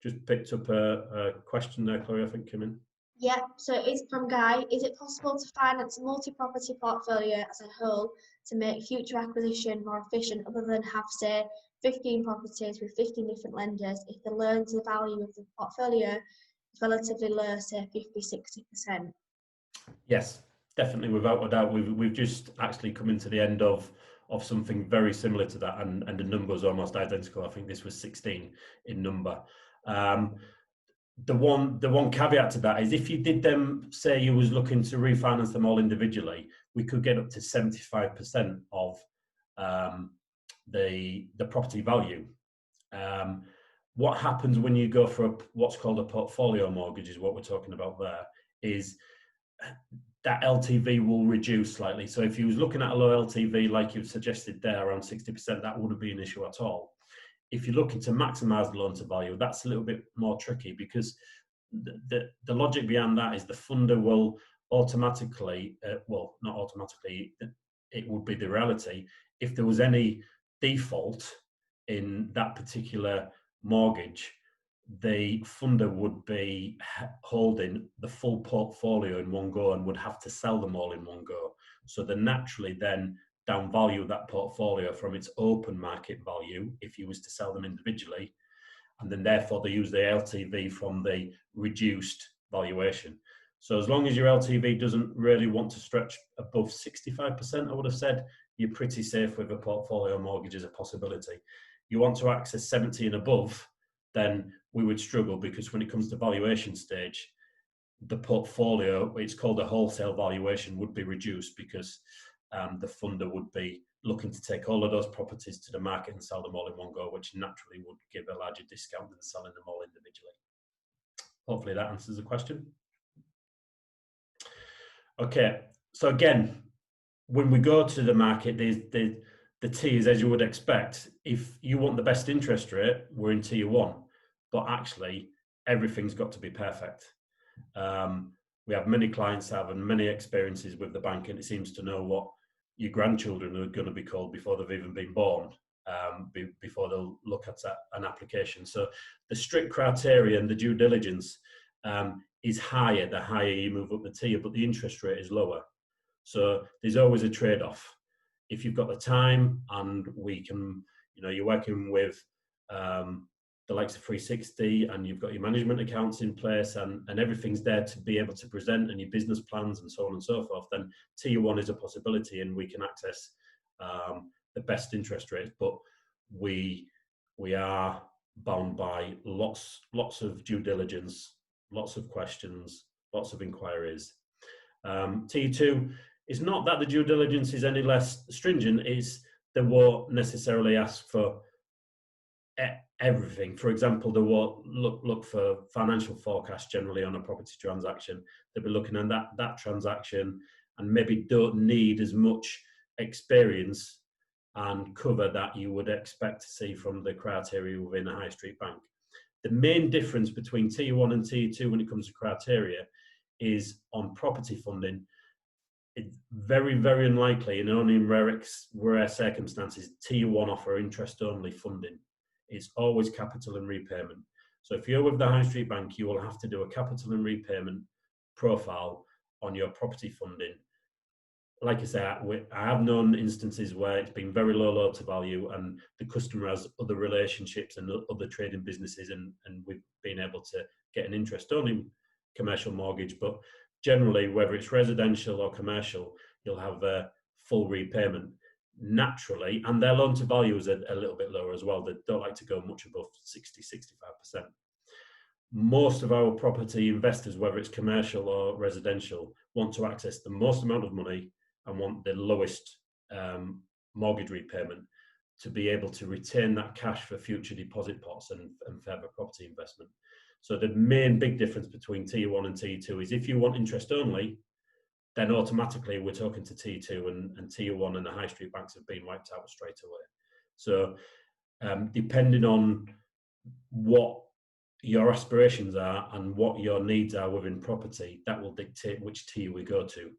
Just picked up a question there, Chloe, I think came in. Yeah, so it's from Guy. Is it possible to finance a multi-property portfolio as a whole to make future acquisition more efficient, other than have, say, 15 properties with 15 different lenders if the loan to the value of the portfolio is relatively low, say 50-60%? Yes, definitely, without a doubt. We've just actually come into the end of something very similar to that, and the number was almost identical. I think this was 16 in number. The one caveat to that is if you did them, say you was looking to refinance them all individually, we could get up to 75% of the property value. What happens when you go for what's called a portfolio mortgage is what we're talking about there, is that LTV will reduce slightly. So if you was looking at a low LTV, like you've suggested there, around 60%, that wouldn't be an issue at all. If you're looking to maximize the loan to value, that's a little bit more tricky, because the logic behind that is the funder will automatically, well, not automatically, it would be the reality. If there was any default in that particular mortgage, the funder would be holding the full portfolio in one go and would have to sell them all in one go. So they naturally then downvalue that portfolio from its open market value if you was to sell them individually, and then therefore they use the LTV from the reduced valuation. So as long as your LTV doesn't really want to stretch above 65%, I would have said, you're pretty safe with a portfolio mortgage as a possibility. You want to access 70 and above, then we would struggle, because when it comes to valuation stage, the portfolio, it's called a wholesale valuation, would be reduced, because the funder would be looking to take all of those properties to the market and sell them all in one go, which naturally would give a larger discount than selling them all individually. Hopefully that answers the question. Okay, so again, when we go to the market, the tiers, as you would expect, if you want the best interest rate, we're in tier 1, but actually everything's got to be perfect. We have many clients that have many experiences with the bank, and it seems to know what your grandchildren are going to be called before they've even been born, before they'll look at an application. So the strict criteria and the due diligence is higher the higher you move up the tier, but the interest rate is lower. So there's always a trade-off. If you've got the time and we can, you're working with the likes of 360 and you've got your management accounts in place and everything's there to be able to present and your business plans and so on and so forth, then tier 1 is a possibility and we can access the best interest rates. But we are bound by lots of due diligence, lots of questions, lots of inquiries. Tier 2, it's not that the due diligence is any less stringent, it's they won't necessarily ask for everything. For example, they won't look for financial forecasts generally on a property transaction. They'll be looking at that transaction and maybe don't need as much experience and cover that you would expect to see from the criteria within a high street bank. The main difference between tier 1 and tier 2 when it comes to criteria is on property funding. It's very, very unlikely, and only in rare circumstances, tier 1 offer interest-only funding. It's always capital and repayment. So if you're with the high street bank, you will have to do a capital and repayment profile on your property funding. Like I say, I have known instances where it's been very low to value and the customer has other relationships and other trading businesses and we've been able to get an interest-only commercial mortgage. But generally, whether it's residential or commercial, you'll have a full repayment naturally, and their loan to value is a little bit lower as well. They don't like to go much above 60-65%. Most of our property investors, whether it's commercial or residential, want to access the most amount of money and want the lowest mortgage repayment to be able to retain that cash for future deposit pots and further property investment. So the main big difference between tier 1 and tier 2 is if you want interest only, then automatically we're talking to tier 2 and tier 1 and the high street banks have been wiped out straight away. So depending on what your aspirations are and what your needs are within property, that will dictate which tier we go to.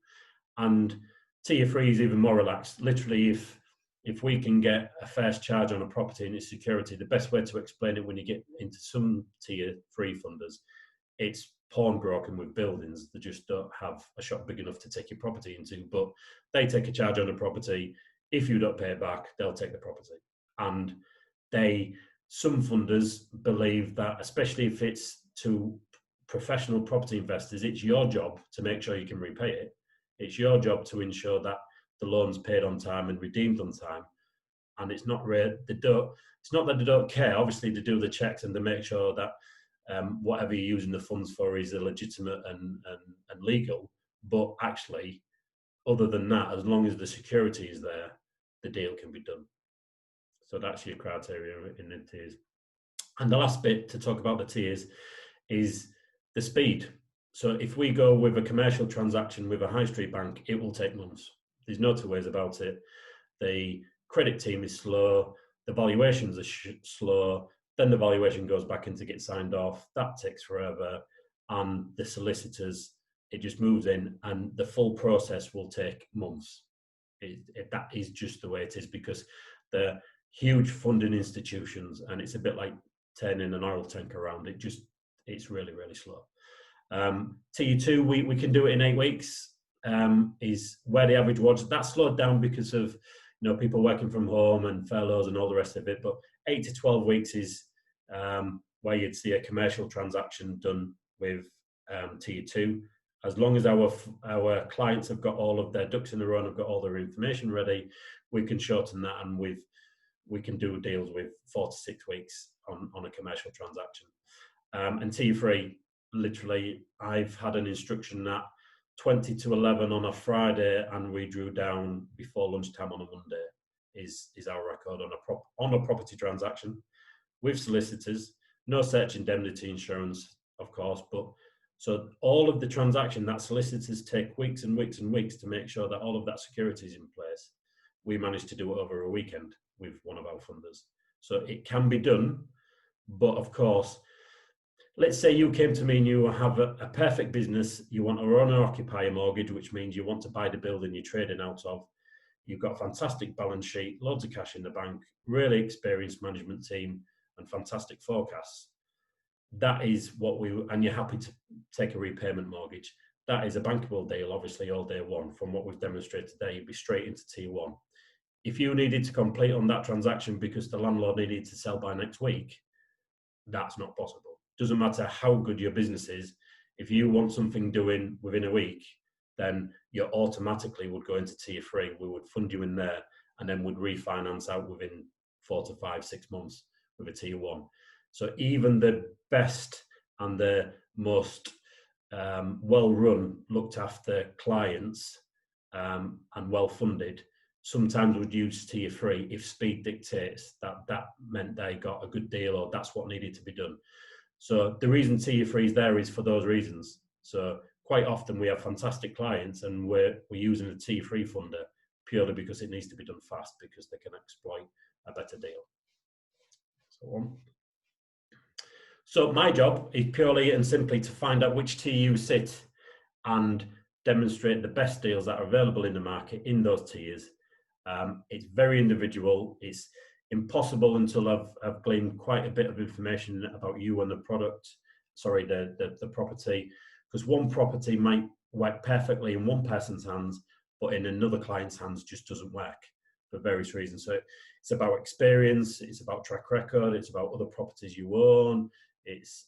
And tier 3 is even more relaxed. Literally, if we can get a first charge on a property and its security, the best way to explain it when you get into some tier 3 funders, it's pawnbroking with buildings. They just don't have a shop big enough to take your property into, but they take a charge on a property. If you don't pay it back, they'll take the property. And some funders believe that, especially if it's to professional property investors, it's your job to make sure you can repay it. It's your job to ensure that the loan's paid on time and redeemed on time. And it's not that they don't care. Obviously, they do the checks and they make sure that whatever you're using the funds for is legitimate and legal. But actually, other than that, as long as the security is there, the deal can be done. So that's your criteria in the tiers. And the last bit to talk about the tiers is the speed. So if we go with a commercial transaction with a high street bank, it will take months. There's no two ways about it. The credit team is slow, the valuations are slow, then the valuation goes back in to get signed off. That takes forever. And the solicitors, it just moves in and the full process will take months. That is just the way it is because the huge funding institutions, and it's a bit like turning an oil tank around. It's really, really slow. Tier 2, we can do it in 8 weeks, is where the average was. That slowed down because of people working from home and furloughs and all the rest of it. But 8 to 12 weeks is where you'd see a commercial transaction done with tier 2. As long as our clients have got all of their ducks in a row and have got all their information ready, we can shorten that, and we can do deals with 4 to 6 weeks on a commercial transaction. And tier 3, literally, I've had an instruction at 20 to 11 on a Friday, and we drew down before lunchtime on a Monday. Is our record on a property transaction with solicitors, no search indemnity insurance, of course, but so all of the transaction that solicitors take weeks and weeks and weeks to make sure that all of that security is in place. we managed to do it over a weekend with one of our funders. So it can be done, but of course, let's say you came to me and you have a perfect business, you want a owner-occupier mortgage, which means you want to buy the building you're trading out of. You've got a fantastic balance sheet, loads of cash in the bank, really experienced management team, and fantastic forecasts. That is what and you're happy to take a repayment mortgage. That is a bankable deal, obviously, all day one. From what we've demonstrated today, you'd be straight into T1. If you needed to complete on that transaction because the landlord needed to sell by next week, that's not possible. Doesn't matter how good your business is, if you want something doing within a week, then you automatically would go into tier 3. We would fund you in there and then would refinance out within 4 to 5, 6 months with a tier 1. So even the best and the most well-run, looked after clients and well-funded sometimes would use tier 3 if speed dictates that meant they got a good deal or that's what needed to be done. So the reason tier 3 is there is for those reasons. So quite often we have fantastic clients and we're using a tier 3 funder purely because it needs to be done fast because they can exploit a better deal. So my job is purely and simply to find out which tier you sit and demonstrate the best deals that are available in the market in those tiers. It's very individual. It's impossible until I've gleaned quite a bit of information about you and the product, the property, because one property might work perfectly in one person's hands, but in another client's hands just doesn't work for various reasons. So it's about experience, it's about track record, it's about other properties you own, it's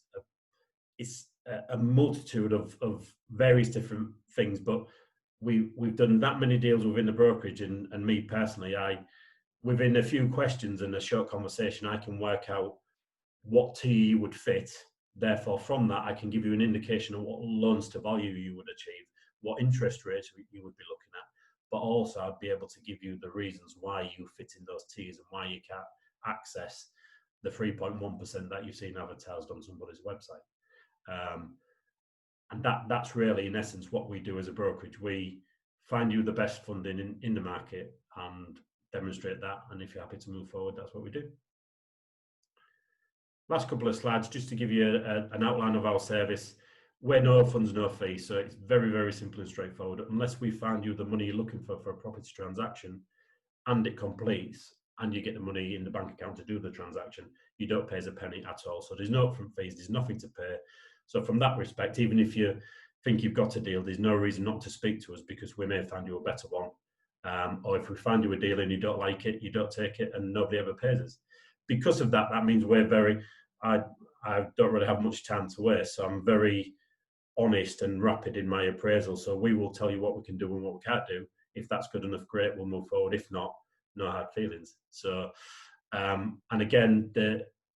a multitude of various different things, but we've done that many deals within the brokerage, and me personally, within a few questions and a short conversation, I can work out what tier you would fit. Therefore, from that, I can give you an indication of what loans to value you would achieve, what interest rates you would be looking at, but also I'd be able to give you the reasons why you fit in those tiers and why you can't access the 3.1% that you've seen advertised on somebody's website. And that's really, in essence, what we do as a brokerage. We find you the best funding in the market and demonstrate that. And if you're happy to move forward, that's what we do. Last couple of slides, just to give you an outline of our service. We're no funds, no fees. So it's very, very simple and straightforward. Unless we find you the money you're looking for a property transaction and it completes and you get the money in the bank account to do the transaction, you don't pay us a penny at all. So there's no upfront fees, there's nothing to pay. So from that respect, even if you think you've got a deal, there's no reason not to speak to us because we may find you a better one. Or if we find you a deal and you don't like it, you don't take it and nobody ever pays us. Because of that, that means I don't really have much time to waste. So I'm very honest and rapid in my appraisal. So we will tell you what we can do and what we can't do. If that's good enough, great, we'll move forward. If not, no hard feelings. So, and again,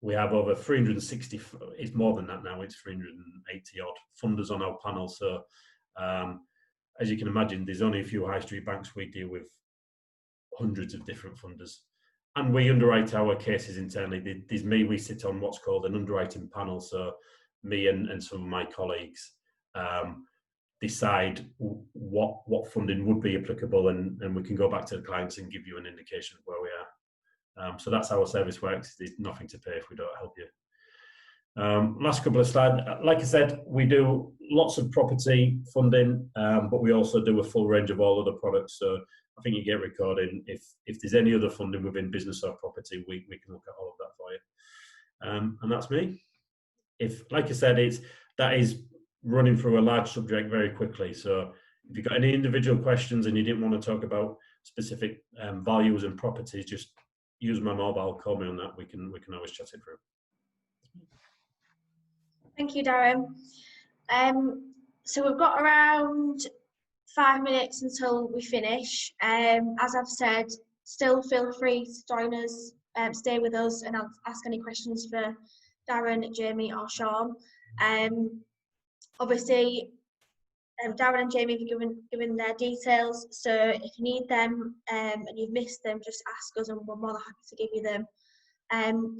we have over 360, it's more than that now, it's 380 odd funders on our panel. So as you can imagine, there's only a few high street banks. We deal with hundreds of different funders. And we underwrite our cases internally. There's me, we sit on what's called an underwriting panel. So me and some of my colleagues decide what funding would be applicable, and we can go back to the clients and give you an indication of where we are. So that's how our service works. There's nothing to pay if we don't help you. Last couple of slides. Like I said, we do lots of property funding, but we also do a full range of all other products. So I think you get recording. If there's any other funding within business or property, we can look at all of that for you. And that's me. Like I said, that is running through a large subject very quickly. So if you've got any individual questions and you didn't want to talk about specific values and properties, just use my mobile, call me on that. We can always chat it through. Thank you, Darren. So we've got around 5 minutes until we finish. As I've said, still feel free to join us, stay with us, and ask any questions for Darren, Jamie, or Sean. Obviously, Darren and Jamie have given their details, so if you need them and you've missed them, just ask us and we're more than happy to give you them.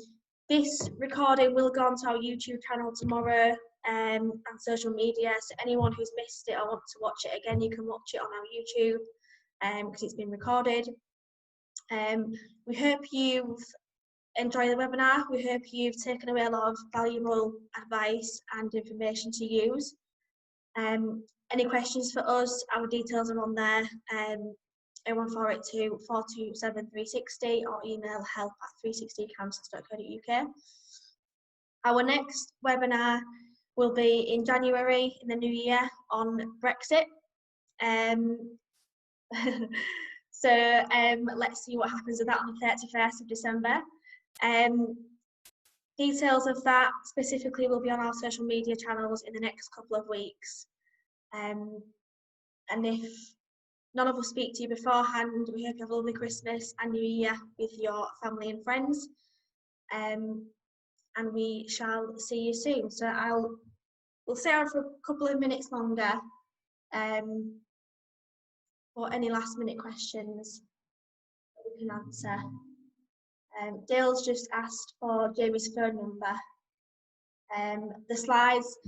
This recording will go onto our YouTube channel tomorrow and social media, so anyone who's missed it or wants to watch it again, you can watch it on our YouTube because it's been recorded. We hope you've enjoyed the webinar. We hope you've taken away a lot of valuable advice and information to use. Any questions for us, our details are on there. 01482 427 360 or email help@360councils.co.uk. Our next webinar will be in January in the new year on Brexit. Let's see what happens with that on the 31st of December. Details of that specifically will be on our social media channels in the next couple of weeks. And if none of us speak to you beforehand, we hope you have a lovely Christmas and New Year with your family and friends. And we shall see you soon. So we'll stay on for a couple of minutes longer for any last minute questions that we can answer. Dale's just asked for Jamie's phone number. The slides,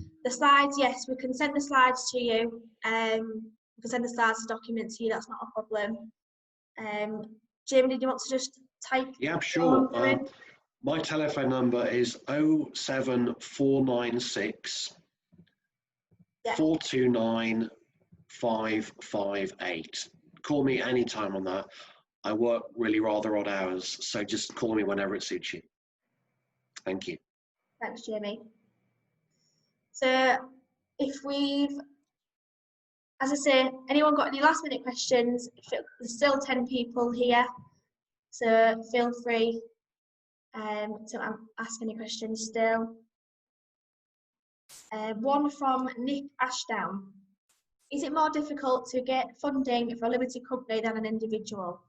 yes, we can send the slides to you. We can send the slides to documents to you, that's not a problem. Jamie, did you want to just type? Yeah, sure. My telephone number is 07496 429 558. Call me anytime on that. I work really rather odd hours, so just call me whenever it suits you. Thank you. Thanks, Jamie. So as I say, anyone got any last minute questions? There's still 10 people here, so feel free to ask any questions still. One from Nick Ashdown. Is it more difficult to get funding for a limited company than an individual?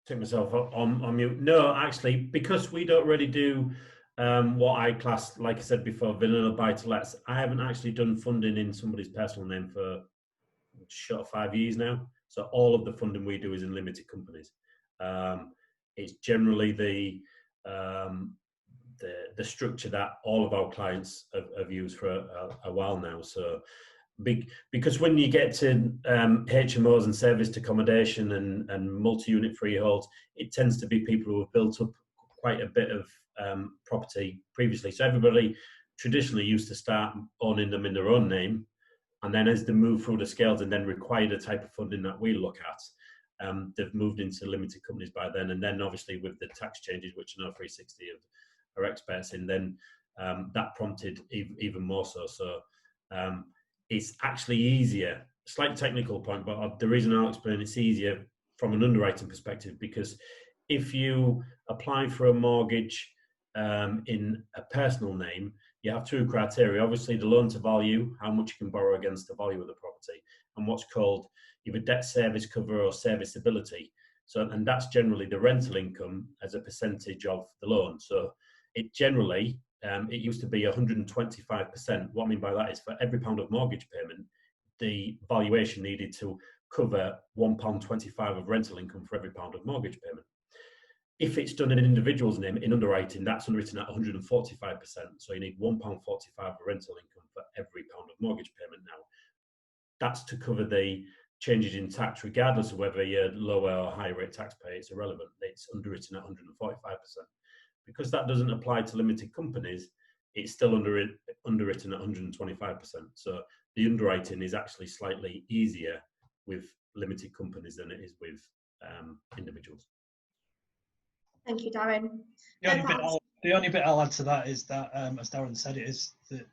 Take myself on mute. No, actually, because we don't really do what I class, like I said before, vanilla buy-to-lets. I haven't actually done funding in somebody's personal name for short of 5 years now. So all of the funding we do is in limited companies. It's generally the structure that all of our clients have used for a while now. So because when you get to HMOs and serviced accommodation and multi-unit freeholds, it tends to be people who have built up quite a bit of property previously. So everybody traditionally used to start owning them in their own name, and then as they move through the scales and then require the type of funding that we look at, they've moved into limited companies by then. And then obviously with the tax changes, which I know 360 are experts in, then that prompted even more so. So it's actually easier, slight technical point, but the reason I'll explain it's easier from an underwriting perspective, because if you apply for a mortgage in a personal name, you have two criteria. Obviously, the loan to value, how much you can borrow against the value of the property, and what's called either debt service cover or serviceability. So, and that's generally the rental income as a percentage of the loan. So it generally, it used to be 125%. What I mean by that is for every £1 of mortgage payment, the valuation needed to cover £1.25 of rental income for every £1 of mortgage payment. If it's done in an individual's name in underwriting, that's underwritten at 145%. So you need £1.45 of rental income for every £1 of mortgage payment now. That's to cover the changes in tax, regardless of whether you're lower or higher rate taxpayer. It's irrelevant. It's underwritten at 145%. Because that doesn't apply to limited companies, it's still underwritten at 125%. So the underwriting is actually slightly easier with limited companies than it is with individuals. Thank you, Darren. The only bit I'll add to that is that, as Darren said, it is the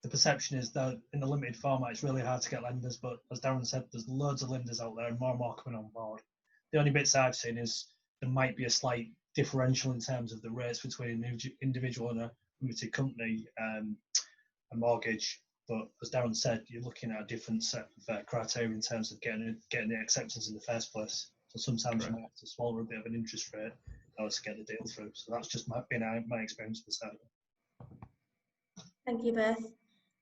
perception is that in the limited format, it's really hard to get lenders. But as Darren said, there's loads of lenders out there and more coming on board. The only bits I've seen is there might be a slight differential in terms of the rates between an individual and a limited company, a mortgage. But as Darren said, you're looking at a different set of criteria in terms of getting the acceptance in the first place. So sometimes you might have to swallow a bit of an interest rate in order to get the deal through. So that's just my experience with that. Thank you both.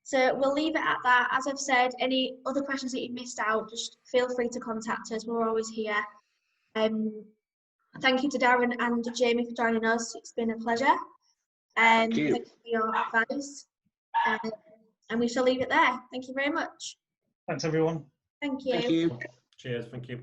So we'll leave it at that. As I've said, any other questions that you missed out, just feel free to contact us. We're always here. Thank you to Darren and Jamie for joining us. It's been a pleasure. Thank you for your advice. And we shall leave it there. Thank you very much. Thanks, everyone. Thank you. Thank you. Cheers. Thank you.